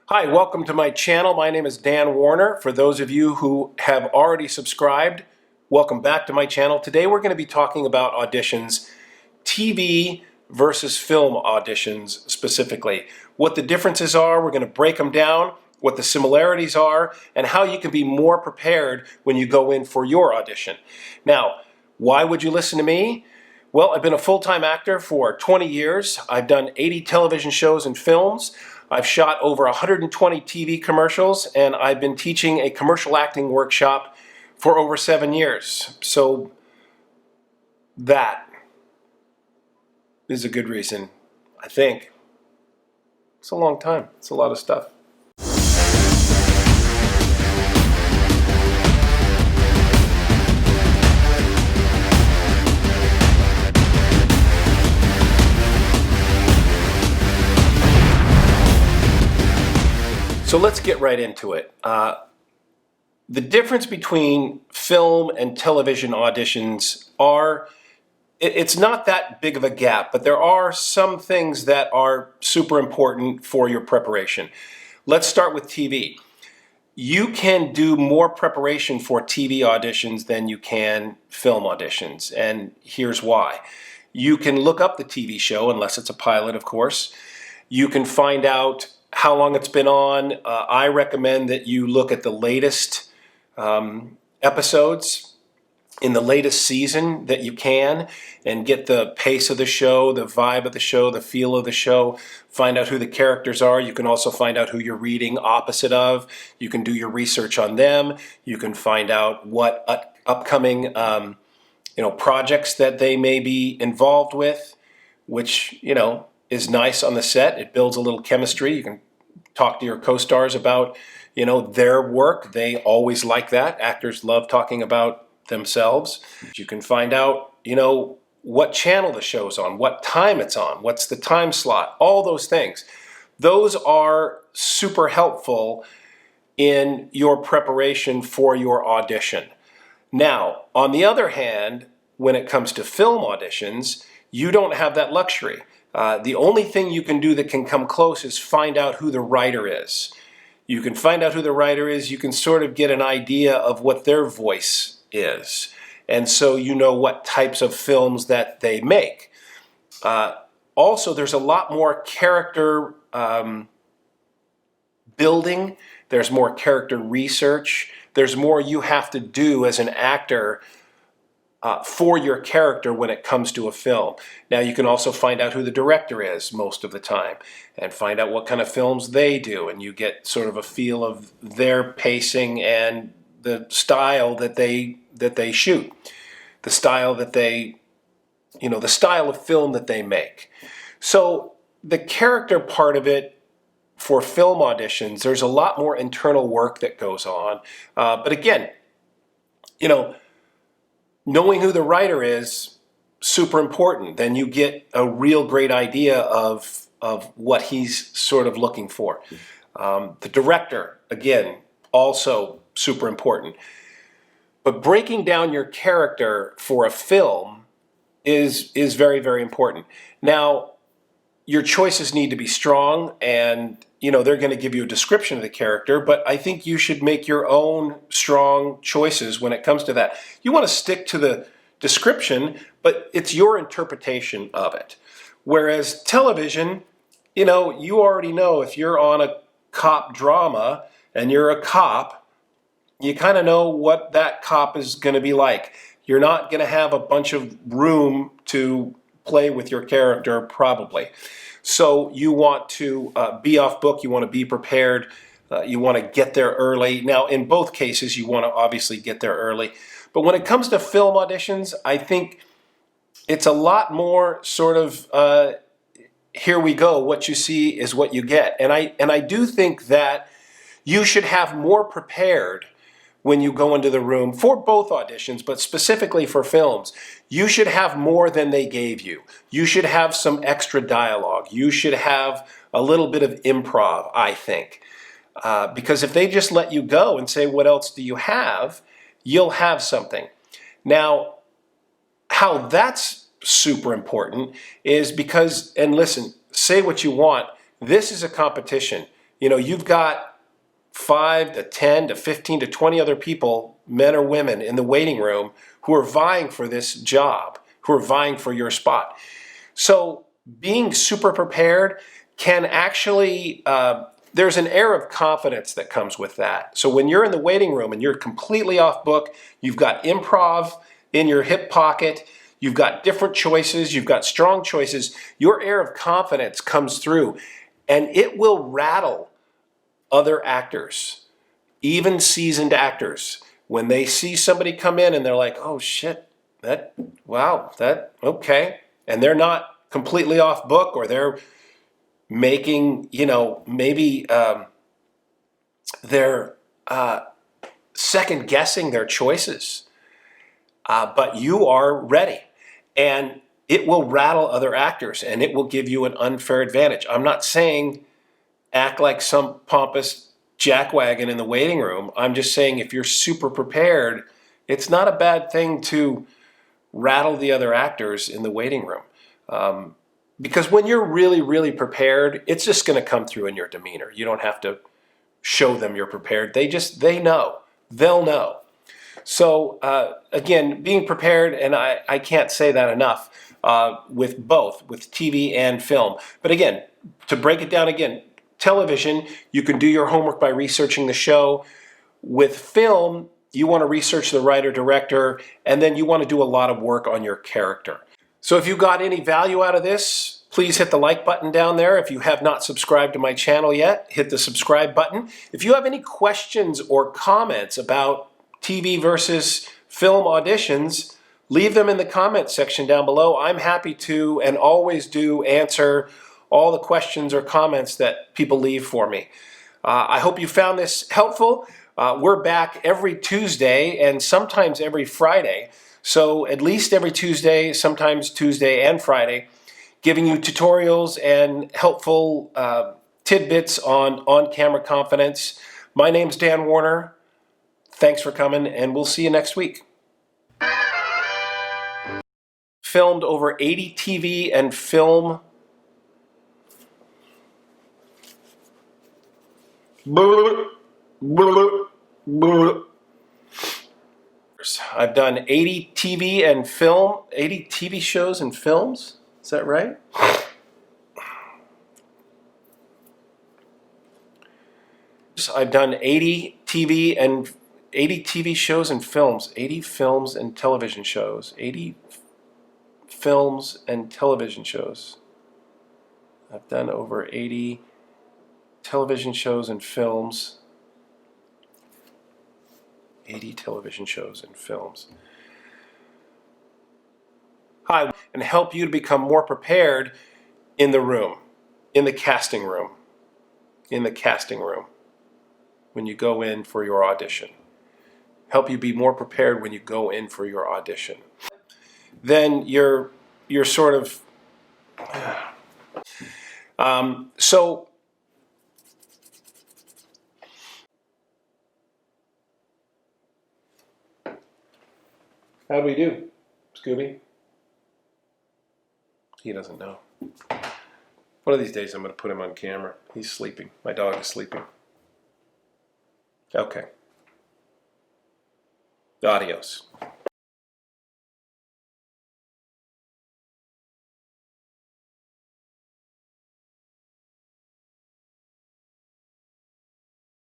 Hi, welcome to my channel. My name is Dan Warner. For those of you who have already subscribed, welcome back to my channel. Today we're going to be talking about auditions, TV versus film auditions specifically. What the differences are, we're going to break them down, what the similarities are, and how you can be more prepared when you go in for your audition. Now, why would you listen to me? Well, I've been a full-time actor for 20 years. I've done 80 television shows and films. I've shot over 120 TV commercials, and I've been teaching a commercial acting workshop for over 7 years. So that is a good reason, I think. It's a long time. It's a lot of stuff. So let's get right into it. The difference between film and television auditions are, it's not that big of a gap, but there are some things that are super important for your preparation. Let's start with TV. You can do more preparation for TV auditions than you can film auditions, and here's why. You can look up the TV show, unless it's a pilot, of course. You can find out how long it's been on. I recommend that you look at the latest episodes in the latest season that you can and get the pace of the show, the vibe of the show, the feel of the show. Find out who the characters are. You can also find out who you're reading opposite of. You can do your research on them. You can find out what upcoming projects that they may be involved with, which is nice on the set. It builds a little chemistry. You can talk to your co-stars about their work. They always like that. Actors love talking about themselves. You can find out what channel the show's on, what time it's on, what's the time slot, all those things. Those are super helpful in your preparation for your audition. Now, on the other hand, when it comes to film auditions, you don't have that luxury. The only thing you can do that can come close is find out who the writer is. You can find out who the writer is. You can sort of get an idea of what their voice is. And so you know what types of films that they make. Also, there's a lot more character building. There's more character research. There's more you have to do as an actor for your character when it comes to a film. Now you can also find out who the director is most of the time and find out what kind of films they do, and you get sort of a feel of their pacing and the style that they shoot, the style that they, the style of film that they make. So the character part of it for film auditions, there's a lot more internal work that goes on. But again, knowing who the writer is, super important. Then you get a real great idea of what he's sort of looking for. The director, again, also super important. But breaking down your character for a film is very, very important. Now, your choices need to be strong, and they're going to give you a description of the character, but I think you should make your own strong choices when it comes to that. You want to stick to the description, but it's your interpretation of it. Whereas television, you already know if you're on a cop drama and you're a cop, you kind of know what that cop is going to be like. You're not going to have a bunch of room to play with your character, probably. So you want to be off book, you want to be prepared, you want to get there early. Now, in both cases, you want to obviously get there early. But when it comes to film auditions, I think it's a lot more sort of, here we go, what you see is what you get. And I do think that you should have more prepared when you go into the room for both auditions, but specifically for films. You should have more than they gave you. You should have some extra dialogue. You should have a little bit of improv, I think. Because if they just let you go and say, what else do you have, you'll have something. Now, how that's super important is because, and listen, say what you want, this is a competition. You know, you've got 5 to 10 to 15 to 20 other people, men or women, in the waiting room who are vying for this job, who are vying for your spot. So being super prepared can actually, there's an air of confidence that comes with that. So when you're in the waiting room and you're completely off book, you've got improv in your hip pocket, you've got different choices, you've got strong choices, your air of confidence comes through and it will rattle other actors, even seasoned actors. When they see somebody come in and they're like, oh shit, okay. And they're not completely off book, or they're making, maybe they're second guessing their choices. But you are ready. And it will rattle other actors and it will give you an unfair advantage. I'm not saying act like some pompous jackwagon in the waiting room. I'm just saying if you're super prepared, it's not a bad thing to rattle the other actors in the waiting room. Because when you're really, really prepared, it's just going to come through in your demeanor. You don't have to show them you're prepared. They know. They'll know. So again, being prepared, and I can't say that enough, with both, with TV and film. But again, to break it down again, television, you can do your homework by researching the show. With film, you want to research the writer, director, and then you want to do a lot of work on your character. So if you got any value out of this, please hit the like button down there. If you have not subscribed to my channel yet, hit the subscribe button. If you have any questions or comments about TV versus film auditions, leave them in the comments section down below. I'm happy to, and always do, answer all the questions or comments that people leave for me. I hope you found this helpful. We're back every Tuesday and sometimes every Friday. So at least every Tuesday, sometimes Tuesday and Friday, giving you tutorials and helpful tidbits on on-camera confidence. My name's Dan Warner. Thanks for coming, and we'll see you next week. Filmed over 80 TV and film. I've done 80 TV and film, 80 TV shows and films. Is that right? I've done 80 TV shows and films, 80 films and television shows, 80 films and television shows. I've done over 80 television shows and films, 80 television shows and films. Hi, and help you to become more prepared in the room, in the casting room, when you go in for your audition. Help you be more prepared when you go in for your audition. Then you're sort of, so how do we do, Scooby? He doesn't know. One of these days I'm going to put him on camera. He's sleeping. My dog is sleeping. Okay. Adios.